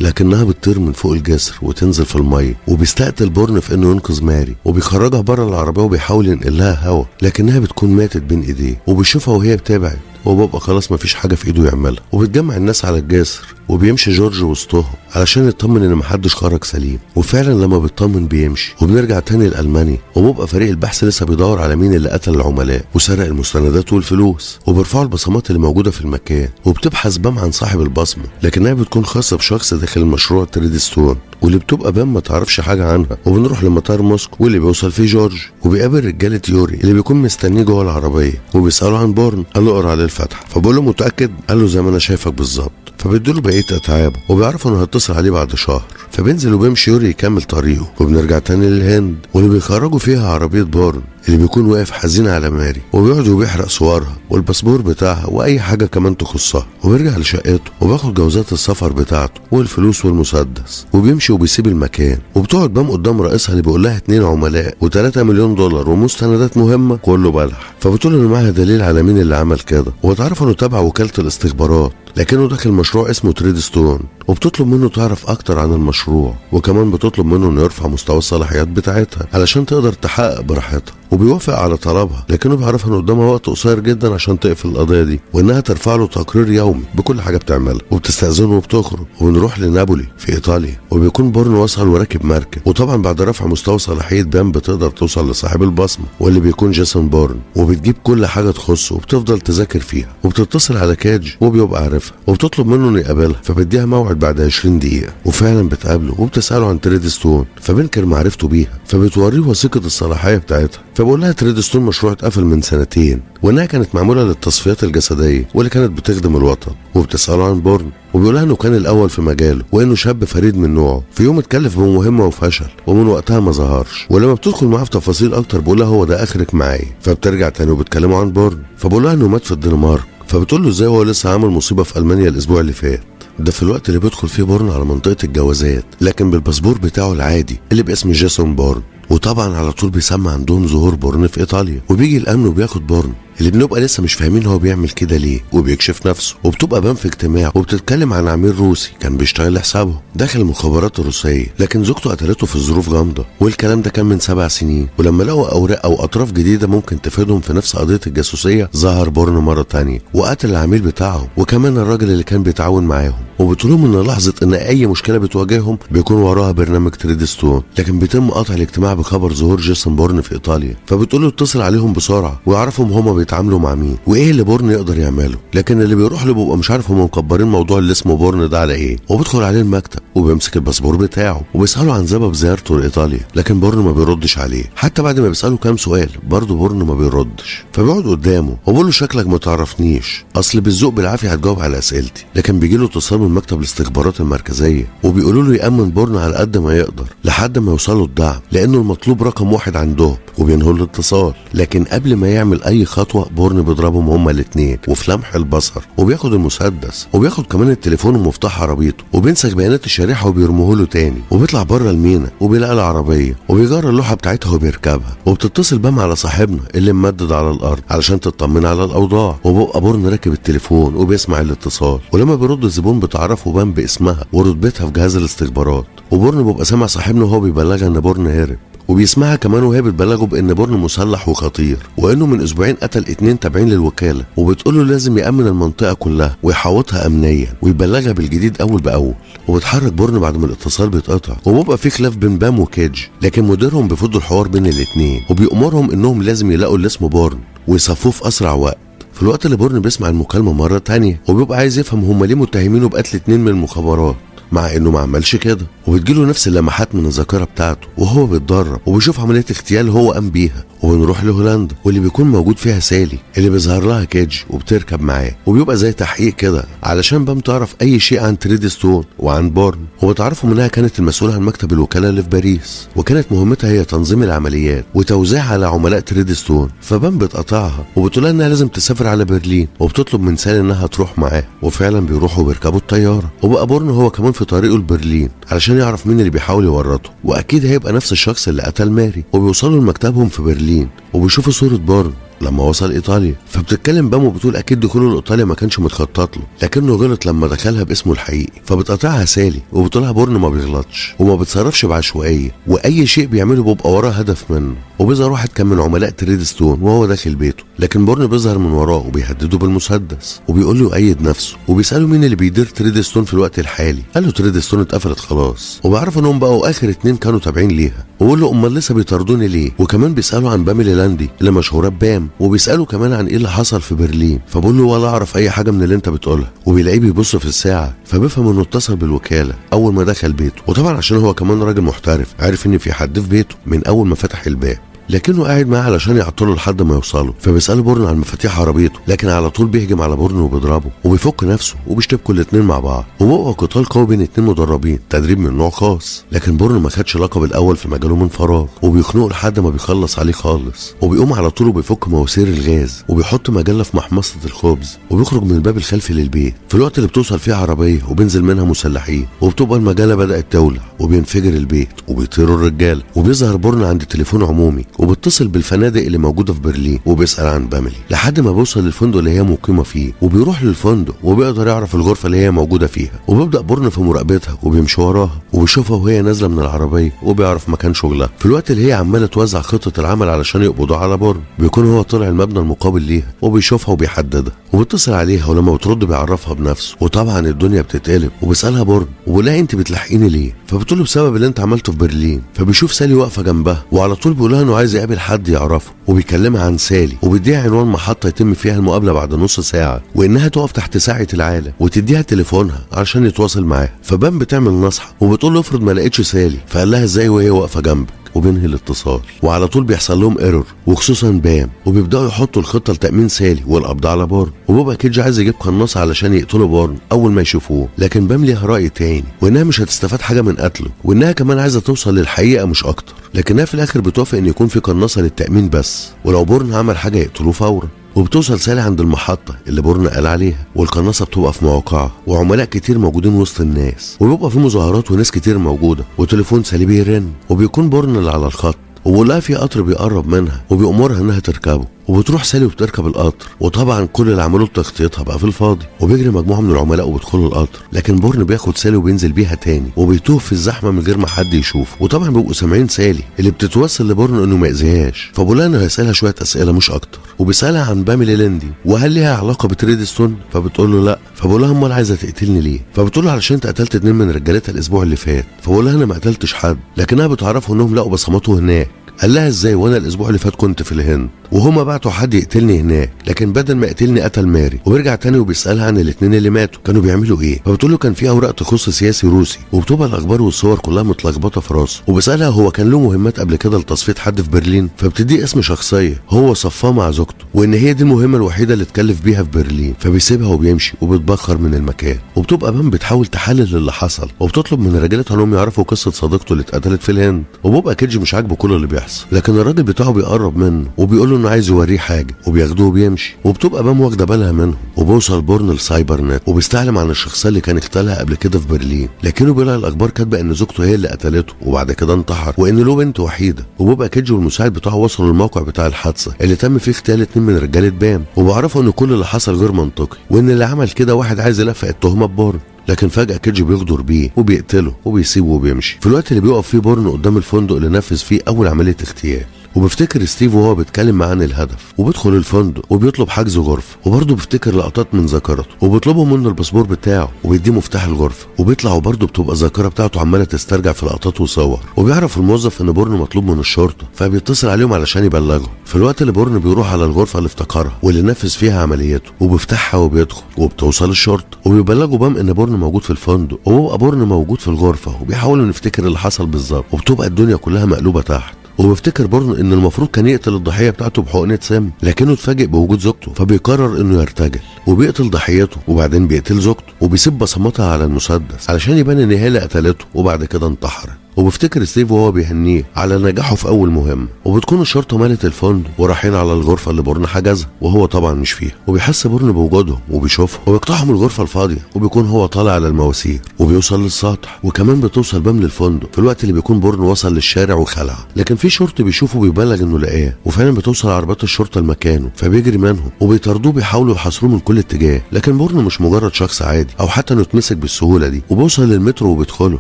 لكنها بتطير من فوق الجسر وتنزل في الميه. وبيستقتل بورن في انه ينقذ ماري وبيخرجها بره العربيه وبيحاول ينقل لها هوا، لكنها بتكون ماتت بين ايديه. وبيشوفها وهي بتبعد وبيبقى خلاص مفيش حاجه في ايده يعملها، وبتجمع الناس على الجسر وبيمشي جورج وسطهم علشان يطمن ان محدش خرج سليم. وفعلا لما بيطمن بيمشي، وبنرجع تاني لألمانيا، وبيبقى فريق البحث لسه بيدور على مين اللي قتل العملاء وسرق المستندات والفلوس، وبيرفعوا البصمات اللي موجوده في المكان. وبتبحث بام عن صاحب البصمه، لكنها بتكون خاصه بشخص داخل المشروع تريدستون، واللي بتبقى بام ما تعرفش حاجه عنها. وبنروح لمطار موسكو واللي بيوصل فيه جورج، وبيقابل رجاله يوري اللي بيكون مستنيه جوه العربيه، وبيسالوا عن بورن. قال له اقرا عليه الفتحه، فبقول له متاكد؟ قال له زي ما انا شايفك بالظبط. فبيدوله بقيه اتعابه، وبيعرفوا انه هيتصل عليه بعد شهر. فبينزل وبيمشي يوري يكمل طريقه. وبنرجع تاني للهند، واللي بيخرجوا فيها عربيه بورن اللي بيكون واقف حزين على ماري، وبيقعد وبيحرق صورها والباسبور بتاعها واي حاجه كمان تخصها. وبيرجع لشقته وبياخد جوازات السفر بتاعته والفلوس والمسدس، وبيمشي وبيسيب المكان. وبتقعد بام قدام رئيسها اللي بيقول لها 2 عملاء و3 مليون دولار ومستندات مهمه كله بلح. فبتقول انه معاها دليل على مين اللي عمل كده، وتعرف انه تبع وكاله الاستخبارات، لكنه داخل مشروع اسمه تريدستون. وبتطلب منه تعرف اكتر عن المشروع، وكمان بتطلب منه انه يرفع مستوى الصلاحيات بتاعتها علشان تقدر تحقق براحتها. وبيوافق على طلبها، لكنه بيعرفها ان قدامها وقت قصير جدا عشان تقفل القضيه دي، وانها ترفع له تقرير يومي بكل حاجه بتعملها. وبتستاذنه وبتخرج، وبنروح لنابولي في ايطاليا، وبيكون بورن وصل وراكب مركب. وطبعا بعد رفع مستوى صلاحيه بام بتقدر توصل لصاحب البصمه واللي بيكون جيسون بورن، وبتجيب كل حاجه تخصه وبتفضل تذاكر فيها. وبتتصل على كاج وبيبقى عارفها، وبتطلب منه انه يقابلها، فبديها موعد بعد 20 دقيقه. وفعلا بتقابله وبتساله عن تريدستون، فبنكر معرفته بيها، فبتوريه وثيقه الصلاحيه بتاعتها. فبقول لها تريدستون مشروع اتقفل من 2 سنين، وانها كانت معموله للتصفيات الجسديه واللي كانت بتخدم الوطن. وبتساله عن بورن، وبيقول لها انه كان الاول في مجاله، وانه شاب فريد من نوعه. في يوم اتكلف بمهمه وفشل، ومن وقتها ما ظهرش. ولما بتدخل معاه في تفاصيل اكتر بقول لها هو ده اخرك معايا. فبترجع تاني وبتكلموا عن بورن، فبقول لها انه مات في الدنمارك. فبتقول له ازاي هو لسه عامل مصيبه في المانيا الاسبوع اللي فات. ده في الوقت اللي بيدخل فيه بورن على منطقه الجوازات، لكن بالباسبور بتاعه العادي اللي باسم جيسون بورن. وطبعا على طول بيسمع عندهم ظهور بورن في ايطاليا، وبيجي الامن وبياخد بورن اللي بنبقى لسه مش فاهمين هو بيعمل كده ليه، وبيكشف نفسه. وبتبقى بام في اجتماع وبتتكلم عن عميل روسي كان بيشتغل لحسابه داخل المخابرات الروسيه، لكن زوجته قتلته في ظروف غامضه، والكلام ده كان من 7 سنين. ولما لقوا اوراق او اطراف جديده ممكن تفيدهم في نفس قضيه الجاسوسيه، ظهر بورن مره تانية وقتل العميل بتاعه وكمان الراجل اللي كان بيتعاون معاهم. وبتقولهم ان لحظه ان اي مشكله بتواجههم بيكون وراها برنامج تريدستون، لكن بيتم قطع الاجتماع بخبر ظهور جيسون بورن في ايطاليا. فبتقول اتصل عليهم بسرعه ويعرفهم هما بيتعاملوا مع مين وايه اللي بورن يقدر يعمله. لكن اللي بيروح له بيبقى مش عارف هم مكبرين موضوع اللي اسمه بورن ده على ايه. وبيدخل عليه المكتب وبيمسك الباسبور بتاعه وبيساله عن سبب زيارته لايطاليا، لكن بورن ما بيردش عليه. حتى بعد ما بيساله كام سؤال برضه بورن ما بيردش. فبيقعد قدامه وبيقول له شكلك ما تعرفنيش، اصل بالذوق بالعافيه هتجاوب على اسئلتي. لكن بيجي له اتصال من مكتب الاستخبارات المركزيه وبيقولوا له يامن بورن على قد ما يقدر لحد ما يوصلوا الدعم، لانه المطلوب رقم 1 عندهم. وبينهوا الاتصال، لكن قبل ما يعمل اي خطوه بورن بيضربهم هما الاثنين وفي لمح البصر، وبياخد المسدس وبياخد كمان التليفون ومفتاح عربيته، وبينسخ بيانات الشريحه وبيرموه له تاني. وبيطلع بره المينا وبيلاقي العربيه وبيجرى اللوحه بتاعتها وبيركبها. وبتتصل بام على صاحبنا اللي ممدد على الارض علشان تطمن على الاوضاع. وبيبقى بورن راكب التليفون وبيسمع الاتصال، ولما بيرد الزبون بتعرفه بام باسمها ورتبتها في جهاز الاستخبارات. وبورن بيبقى سامع صاحبنا وهو بيبلغها ان بورن هرب. وبيسمعها كمان وهي بتبلغه بان بورن مسلح وخطير، وانه من اسبوعين قتل 2 تابعين للوكاله، وبتقوله لازم يامن المنطقه كلها ويحوطها امنيا ويبلغها بالجديد اول باول. وبتحرك بورن بعد ما الاتصال بيتقطع، وبيبقى في خلاف بين بام وكيج، لكن مديرهم بيفض الحوار بين الاتنين وبيأمرهم انهم لازم يلاقوا اللي اسمه بورن ويصفوه في اسرع وقت. في الوقت اللي بورن بيسمع المكالمه مره تانية وبيبقى عايز يفهم هما ليه متهمينه بقتل 2 من المخابرات مع انه ما عملش كده، وبتجيله نفس اللمحات من الذاكره بتاعته وهو بيتدرب وبيشوف عمليه اغتيال هو قام بيها. وبنروح لهولندا واللي بيكون موجود فيها سالي اللي بيظهر لها كيج وبتركب معاه، وبيبقى زي تحقيق كده علشان بام تعرف اي شيء عن تريدستون وعن بورن، وبتعرفوا منها كانت المسؤوله عن مكتب الوكاله اللي في باريس، وكانت مهمتها هي تنظيم العمليات وتوزيعها على عملاء تريدستون. فبام بتقطعها وبتقولها انها لازم تسافر على برلين، وبتطلب من سالي انها تروح معاه، وفعلا بيروحوا وبيركبوا الطياره. وبقى بورن هو كمان في طريقه لبرلين علشان يعرف مين اللي بيحاول يورطه، واكيد هيبقى نفس الشخص اللي قتل ماري. وبيوصلوا لمكتبهم في برلين وبيشوفوا صورة بورن لما وصل ايطاليا، فبتتكلم بام وبتقول اكيد دخوله لايطاليا ما كانش متخطط له، لكنه غلط لما دخلها باسمه الحقيقي. فبتقطعها سالي وبتقولها بورن ما بيغلطش وما بيتصرفش بعشوائيه، واي شيء بيعمله بيبقى وراه هدف منه. وبيظهر واحد كان من عملاء تريدستون وهو داخل بيته، لكن بورن بيظهر من وراه وبيهدده بالمسدس وبيقول له يؤيد نفسه، وبيساله مين اللي بيدير تريدستون في الوقت الحالي. قال له تريدستون اتقفلت خلاص، وبيعرف انهم بقوا اخر 2 كانوا تابعين ليها، وبيقول له امال لسه بيطاردوني ليه. وكمان بيساله عن بام ليلاندي اللي مشهوره ببام، وبيساله كمان عن ايه اللي حصل في برلين. فبقول له ولا اعرف اي حاجه من اللي انت بتقولها. وبيلاقيه بيبص في الساعه، فبيفهم انه اتصل بالوكاله اول ما دخل بيته، وطبعا عشان هو كمان راجل محترف عارف ان في حد في بيته من اول ما فتح الباب، لكنه قاعد معاه علشان يعطله لحد ما يوصلوا. فبيسأله بورن عن مفاتيح عربيته، لكن على طول بيهجم على بورن وبيضربه وبيفك نفسه وبيشتبكوا الاتنين مع بعض، وبقى قتال قوي بين 2 مدربين تدريب من نوع خاص. لكن بورن ما خدش لقب الاول في مجاله من فراغ، وبيخنقه لحد ما بيخلص عليه خالص، وبيقوم على طول وبيفك مواسير الغاز وبيحط مجله في محمصه الخبز، وبيخرج من الباب الخلفي للبيت في الوقت اللي بتوصل فيه عربيه وبينزل منها مسلحين، وبتبقى المجله بدات تولع وبينفجر البيت وبيطيروا الرجاله. وبيظهر بورن عند تليفون عمومي وبيتصل بالفنادق اللي موجوده في برلين وبيسال عن باميلي لحد ما بيوصل للفندق اللي هي مقيمه فيه، وبيروح للفندق وبيقدر يعرف الغرفه اللي هي موجوده فيها، وبيبدا بورن في مراقبتها وبيمشي وراها وبيشوفها وهي نازله من العربيه وبيعرف مكان شغلها. في الوقت اللي هي عماله توزع خطه العمل علشان يقبضوا على بورن، بيكون هو طلع المبنى المقابل ليها وبيشوفها وبيحددها وبيتصل عليها، ولما بترد بيعرفها بنفسه. وطبعا الدنيا بتتقلب وبيسالها بورن وبيلاقي انت بتلحقيني ليه؟ فبتقول له بسبب اللي انت عملته في برلين. فبيشوف سالي واقفه جنبها وعلى طول بيقول لها انه عايز يقابل حد يعرفه، وبيكلمها عن سالي وبيديها عنوان محطه يتم فيها المقابله بعد نص ساعه، وانها تقف تحت ساعه العاله وتديها تليفونها علشان يتواصل معاها. فبام بتعمل نصحه وبتقول له افرض ما لقيتش سالي، فقال لها ازاي وهي واقفه جنبك، وبينهي الاتصال. وعلى طول بيحصل لهم ايرور وخصوصا بام، وبيبداوا يحطوا الخطه لتامين سالي والقبض على بورن. وبيبقى كيج عايز يجيب قناص علشان يقتلوا بورن اول ما يشوفوه، لكن بام ليها راي تاني وانها مش هتستفاد حاجه من قتله، وانها كمان عايزه توصل للحقيقه مش اكتر، لكنها في الاخر بتوافق ان يكون في قناصه للتامين بس، ولو بورن عمل حاجه يقتلوه فورا. وبتوصل سالي عند المحطة اللي بورن قال عليها، والقناصة بتبقى في موقعها وعملاء كتير موجودين وسط الناس، وبيبقى في مظاهرات وناس كتير موجودة، وتليفون سالي بيرن وبيكون بورن اللي على الخط، وبيقول لها في قطر بيقرب منها وبيأمرها انها تركبه. وبتروح سالي وبتركب القطر، وطبعا كل اللي عملوه تخطيطها بقى في الفاضي، وبيجري مجموعه من العملاء وبيدخلوا القطر، لكن بورن بياخد سالي وبينزل بيها تاني وبيتوه في الزحمه من غير ما حد يشوفه. وطبعا بيبقوا سامعين سالي اللي بتتوسل لبورن انه ما يأذيهاش، فبقول لها انه هيسالها شويه اسئله مش اكتر، وبيسالها عن باميلي ليندي وهل ليها علاقه بتريدستون، فبتقول له لا. فبقول لها امال عايزه تقتلني ليه؟ فبتقول له علشان انت قتلت 2 من رجالتها الاسبوع اللي فات. فبقول لها انا ما قتلتش حد، لكنها بتعرفه انهم لقوا بصماته هناك. قال لها ازاي وانا الاسبوع اللي فات كنت في الهند وهما بعتوا حد يقتلني هناك، لكن بدل ما يقتلني قتل ماري. وبيرجع تاني وبيسالها عن الاتنين اللي ماتوا كانوا بيعملوا ايه، فبتقول له كان في اوراق تخص سياسي روسي، وبتبقى الاخبار والصور كلها متلخبطه في راسه. وبيسالها هو كان له مهمات قبل كده لتصفيه حد في برلين، فبتدي اسم شخصيه هو صفاه مع زوجته، وان هي دي المهمه الوحيده اللي اتكلف بيها في برلين. فبيسيبها وبيمشي وبتبخر من المكان. وبتبقى بام بتحاول تحلل اللي حصل، وبتطلب من رجالتها انهم يعرفوا قصه صديقته اللي اتقتلت في الهند. وبيبقى كيج مش عاجبه كل اللي بيحصل، لكن الراجل بتاعه بيقرب منه وبيقول له انه عايز يوريه حاجه وبياخدوه وبيمشي، وبتبقى بام واخده بالها منهم. وبيوصل بورن لسايبر نت وبيستعلم عن الشخصيه اللي كان اغتالها قبل كده في برلين، لكنه بيلاقي الاخبار كاتبه ان زوجته هي اللي قتلته وبعد كده انتحر، وان له بنت وحيده. وبيبقى كيدج والمساعد بتاعه وصلوا للموقع بتاع الحادثه اللي تم فيه اغتيال 2 من رجاله بام، وبيعرفوا ان كل اللي حصل غير منطقي، وان اللي عمل كده واحد عايز يلفق التهمه ببورن. لكن فجأة كيدج بيغدر بيه وبيقتله وبيسيبه وبيمشي في الوقت اللي بيقف فيه بورن قدام الفندق اللي نفذ فيه أول عملية اغتيال. وبيفتكر ستيف وهو بيتكلم معاه عن الهدف، وبيدخل الفندق وبيطلب حجز غرفه، وبرضه بيفتكر لقطات من ذاكرته، وبيطلبوا منه الباسبور بتاعه وبيديه مفتاح الغرفه، وبيطلع وبرضه بتبقى الذاكره بتاعته عماله تسترجع في لقطات وصور. وبيعرف الموظف ان بورن مطلوب من الشرطه، فبيتصل عليهم علشان يبلغهم. في الوقت اللي بورن بيروح على الغرفه اللي افتكرها واللي نفذ فيها عمليته، وبيفتحها وبيدخل، وبتوصل الشرطه وبيبلغوا بام ان بورن موجود في الفندق، وبيبقى بورن موجود في الغرفه، وبيحاولوا نفتكر اللي حصل بالظبط، وبتبقى الدنيا كلها مقلوبه تحت. وبيفتكر بورن ان المفروض كان يقتل الضحيه بتاعته بحقنه سم، لكنه اتفاجئ بوجود زوجته، فبيقرر انه يرتجل وبيقتل ضحيته، وبعدين بيقتل زوجته وبيسيب بصماتها على المسدس علشان يبان ان هي اللي قتلته، وبعد كده انتحرت. وبيفتكر ستيف وهو بيهنيه على نجاحه في اول مهمه، وبتكون الشرطه مالت الفندق ورايحين على الغرفه اللي بورن حجزها، وهو طبعا مش فيها. وبيحس بورن بوجودهم وبيشوفهم، وبيقتحم الغرفه الفاضيه، وبيكون هو طالع على المواسير وبيوصل للسطح. وكمان بتوصل بام للفندق في الوقت اللي بيكون بورن وصل للشارع وخلع، لكن في شرطي بيشوفه بيبلغ انه لقاه، وفعلا بتوصل عربات الشرطه لمكانه، فبيجري منهم وبيطاردوه بيحاولوا يحاصروه من كل اتجاه. لكن بورن مش مجرد شخص عادي او حتى انه يتمسك بالسهوله دي، وبيوصل للمترو وبيدخله،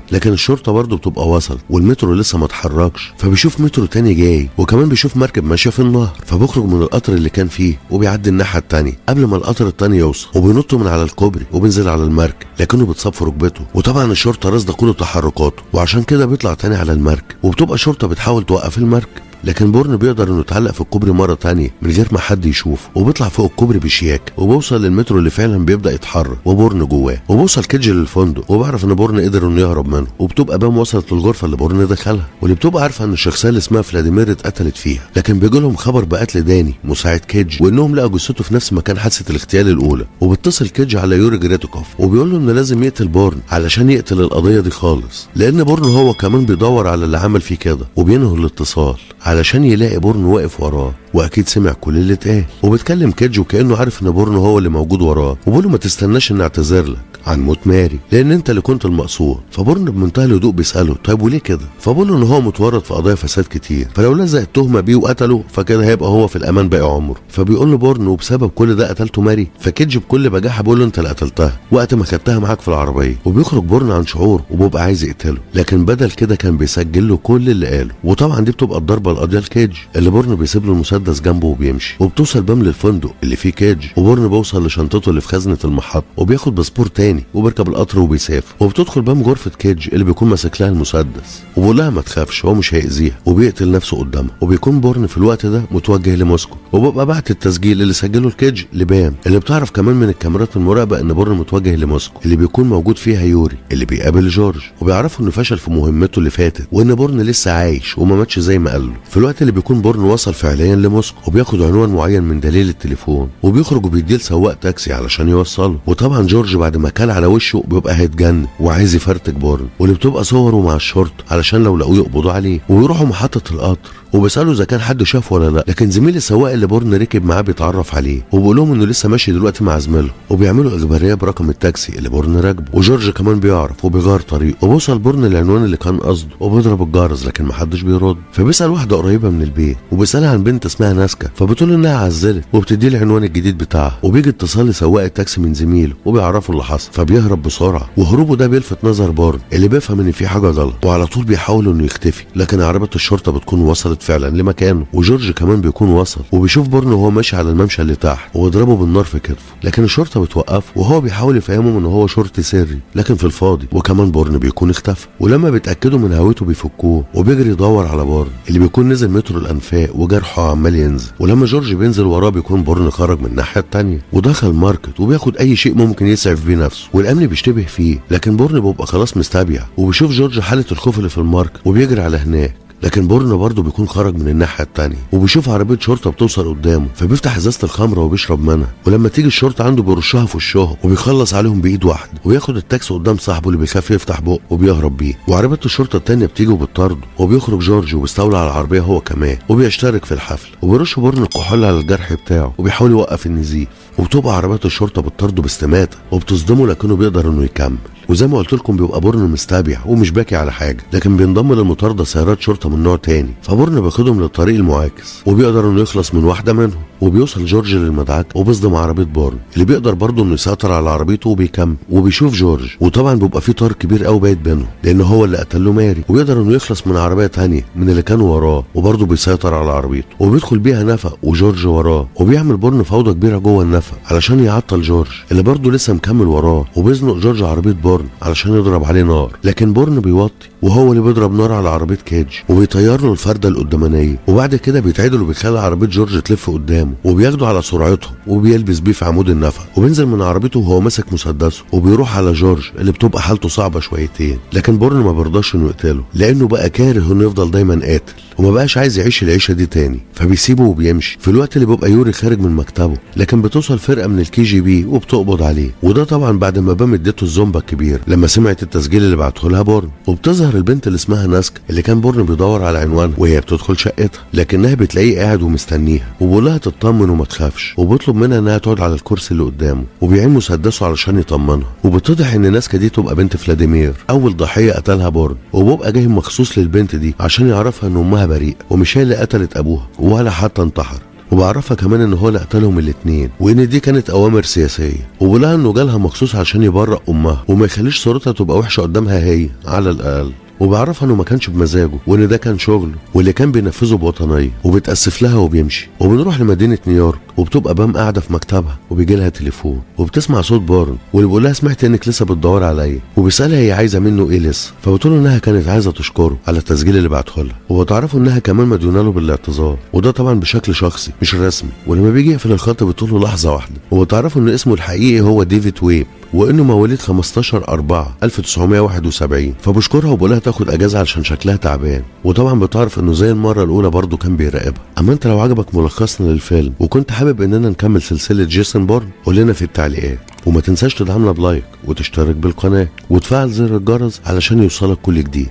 لكن الشرطه برضه بتبقى وصلت والمترو لسه ما اتحركش، فبيشوف مترو تاني جاي، وكمان بيشوف مركب ماشيه في النهر، فبيخرج من القطر اللي كان فيه وبيعدي الناحيه التانيه قبل ما القطر التاني يوصل، وبينط من على الكوبري وبينزل على المركب، لكنه بيتصاب في ركبته. وطبعا الشرطه رصده كل تحركاته، وعشان كده بيطلع تاني على المركب، وبتبقى الشرطه بتحاول توقف المركب، لكن بورن بيقدر انه يتعلق في الكوبري مره تانية من غير ما حد يشوفه، وبيطلع فوق الكوبري بشياكه، وبيوصل للمترو اللي فعلا بيبدا يتحرك وبورن جواه. وبيوصل كيدج للفندق وبيعرف ان بورن قدر انه يهرب منه، وبتبقى بام وصلت للغرفه اللي بورن دخلها، واللي بتبقى عارفه ان الشخصيه اللي اسمها فلاديمير اتقتلت فيها. لكن بيجي لهم خبر بقتل داني مساعد كيدج، وانهم لقوا جثته في نفس مكان حادثه الاغتيال الاولى. وبيتصل كيدج على يوري جريتوكوف وبيقول له انه لازم يقتل بورن علشان يقتل القضيه دي خالص، لان بورن هو كمان بيدور على اللي عمل فيه كده. وبينهوا الاتصال علشان يلاقي بورن واقف وراه، واكيد سمع كل اللي اتقال. وبيتكلم كيدج وكانه عارف ان بورن هو اللي موجود وراه، وبيقول له ما تستناش اني اعتذر لك عن موت ماري، لان انت اللي كنت المقصود. فبورن بمنتهى الهدوء بيساله طيب وليه كده؟ فبيقول له ان هو متورط في قضايا فساد كتير، فلو لزق التهمه بيه وقتله فكده هيبقى هو في الامان باقي عمره. فبيقول له بورن وبسبب كل ده قتلته ماري؟ فكيدج بكل بجاحه بيقول له انت اللي قتلتها وقت ما خدتها معاك في العربيه. وبيخرج بورن عن شعور وبيبقى عايز يقتله، لكن بدل كده كان بيسجل له كل اللي قاله. وطبعا دي بتبقى الضربه القاضيه لكيدج، اللي بورن بيسيب له المسدس جنبه وبيمشي. وبتوصل بام للفندق اللي فيه كيدج، وبورن بيوصل لشنطته اللي في خزنه المحطه، وبياخد باسبور تاني وبيركب القطر وبيسافر. وبتدخل بام غرفه كيدج اللي بيكون ماسك لها المسدس، وبيقول لها ما تخافش هو مش هيأذيها، وبيقتل نفسه قدامها. وبيكون بورن في الوقت ده متوجه لموسكو، وبيبقى بعت التسجيل اللي سجله الكيدج لبام، اللي بتعرف كمان من الكاميرات المراقبه ان بورن متوجه لموسكو، اللي بيكون موجود فيها يوري اللي بيقابل جورج، وبيعرفوا انه فشل في مهمته اللي فاتت، وان بورن لسه عايش وما ماتش زي ما قال له. في الوقت اللي بيكون بورن وصل فعليا لموسكو، وبياخد عنوان معين من دليل التليفون، وبيخرج وبيديه لسواق تاكسي علشان يوصله. وطبعا جورج بعد ما كان على وشه بيبقى هيتجنن وعايز يفرتك بورن، واللي بتبقى صوره مع الشرطه علشان لو لقوه يقبضوا عليه. ويروحوا محطه القطر وبيسالوا اذا كان حد شافه ولا لا، لكن زميل السواق اللي بورن ركب معاه بيتعرف عليه، وبيقول لهم انه لسه ماشي دلوقتي مع زميله، وبيعملوا اخباريه برقم التاكسي اللي بورن راكبه. وجورج كمان بيعرف وبيغير طريقه، وبيوصل بورن للعنوان اللي كان قصده، وبيضرب الجرس لكن محدش بيرد. فبيسال واحده قريبه من البيت وبيسالها عن بنت اسمها ناسكا، فبتقول انها عزلت، وبتديه العنوان الجديد بتاعها. وبيجي اتصال لسواق التاكسي من زميله وبيعرفوا اللي حصل، فبيهرب بسرعه. وهروبه ده بيلفت نظر بورن اللي بيفهم ان في حاجه غلط، وعلى طول بيحاول انه يختفي. لكن عربيه الشرطه بتكون وصلت فعلا لمكانه، وجورج كمان بيكون وصل، وبيشوف بورن وهو ماشي على الممشى اللي تحت وبيضربه بالنار في كتفه. لكن الشرطه بتوقفه وهو بيحاول يفهمهم ان هو شرطي سري، لكن في الفاضي. وكمان بورن بيكون اختفى، ولما بيتاكدوا من هويته بيفكوه، وبيجري يدور على بورن اللي بيكون نزل مترو الانفاق وجرحه عمال ينزل. ولما جورج بينزل وراه بيكون بورن خرج من الناحيه الثانيه ودخل ماركت، وبياخد اي شيء ممكن يسعف بيه نفسه، والامن بيشتبه فيه. لكن بورن بيبقى خلاص مستبيع، وبيشوف جورج حاله الخوف اللي في الماركت وبيجري على هناك. لكن بورن برضه بيكون خرج من الناحيه التانيه وبيشوف عربيه شرطه بتوصل قدامه، فبيفتح ازازه الخمره وبيشرب منها، ولما تيجي الشرطه عنده بيرشها في وشهم وبيخلص عليهم بايد واحده وياخد التاكسي قدام صاحبه اللي بيخاف يفتح بقه وبيهرب بيه. وعربيه الشرطه التانيه بتيجي وبتطارده وبيخرج جورج وبيستولى على العربيه هو كمان وبيشترك في الحفله، وبيرش بورن الكحول على الجرح بتاعه وبيحاول يوقف النزيف، وبتبقى عربيه الشرطه بتطارده باستماته وبتصدمه لكنه بيقدر انه يكمل. وزي ما قلت لكم بيبقى بورن مستبيع ومش باكي على حاجه، لكن بينضم للمطارده سيارات شرطه من نوع تاني، فبورن بياخدهم للطريق المعاكس وبيقدر انه يخلص من واحده منهم، وبيوصل جورج للمدعكه وبيصدم عربيه بورن اللي بيقدر برضه انه يسيطر على عربيته وبيكمل، وبيشوف جورج وطبعا بيبقى في طار كبير قوي بايت بينهم لان هو اللي قتل له ماري، ويقدر انه يخلص من عربيه تانيه من اللي كانوا وراه وبرضه بيسيطر على عربيته وبيدخل بيها نفق وجورج وراه، وبيعمل بورن فوضى كبيره جوه النفق علشان يعطل جورج اللي برضه لسه مكمل وراه، وبيزنق جورج عربيه بورن علشان يضرب عليه نار، لكن بورن بيوطي وهو اللي بيضرب نار على عربيه كيج وبيطير له الفرده القدامانيه، وبعد كده بيتعدل وبيخلي عربيه جورج تلف قدامه وبياخده على سرعته وبيلبس بيه في عمود النفق، وبينزل من عربيته وهو ماسك مسدسه وبيروح على جورج اللي بتبقى حالته صعبه شويتين، لكن بورن ما بيرضاش انه يقتله لانه بقى كاره انه يفضل دايما قاتل وما بقاش عايز يعيش العيشه دي تاني، فبيسيبه وبيمشي في الوقت اللي بيبقى يوري خارج من مكتبه، لكن بتوصل فرقه من الكي جي بي وبتقبض عليه، وده طبعا بعد ما بام اديته الزومبا الكبير لما سمعت التسجيل اللي بعته لها بورن، وبتظهر البنت اللي اسمها ناسكا اللي كان بورن بيدور على عنوانها وهي بتدخل شقتها، لكنها بتلاقيه قاعد ومستنيها وبيقول لها تطمن وما تخافش، وبيطلب منها انها تقعد على الكرسي اللي قدامه وبيعين مسدسه علشان يطمنها، وبتتضح ان ناسكا دي تبقى بنت فلاديمير اول ضحيه قتلها بورن، وبيبقى جاي مخصوص للبنت دي عشان يعرفها ان امها بريئه ومش هي اللي قتلت ابوها ولا حتى انتحر، وبعرفها كمان ان هو اللي قتلهم الاتنين وان دي كانت اوامر سياسيه، وبقولها انه جالها مخصوص عشان يبرأ امها وما يخليش صورتها تبقى وحشه قدامها هي على الاقل، وبعرفها انه ما كانش بمزاجه وان ده كان شغله واللي كان بينفذه بوطنيه، وبتاسف لها وبيمشي، وبنروح لمدينه نيويورك وبتبقى بام قاعده في مكتبها وبيجي لها تليفون وبتسمع صوت بورن واللي بيقول لها سمعت انك لسه بتدور عليا، وبيسالها هي عايزه منه ايه لسه، فبتقول انها كانت عايزه تشكره على التسجيل اللي بعته لها، وبتعرفوا انها كمان مديونه له بالاعتذار وده طبعا بشكل شخصي مش رسمي، ولما بيجي يقفل الخط بتقول له لحظه واحده، وبتعرفوا ان اسمه الحقيقي هو ديفيد ويب وانه مواليد 15/4/1971، فبشكرها وبقولها تاخد اجازه علشان شكلها تعبان، وطبعا بتعرف انه زي المره الاولى برضه كان بيراقبها. اما انت لو عجبك ملخصنا للفيلم وكنت حابب اننا نكمل سلسله جيسون بورن قول لنا في التعليقات، وما تنساش تدعمنا بلايك وتشترك بالقناه وتفعل زر الجرس علشان يوصلك كل جديد.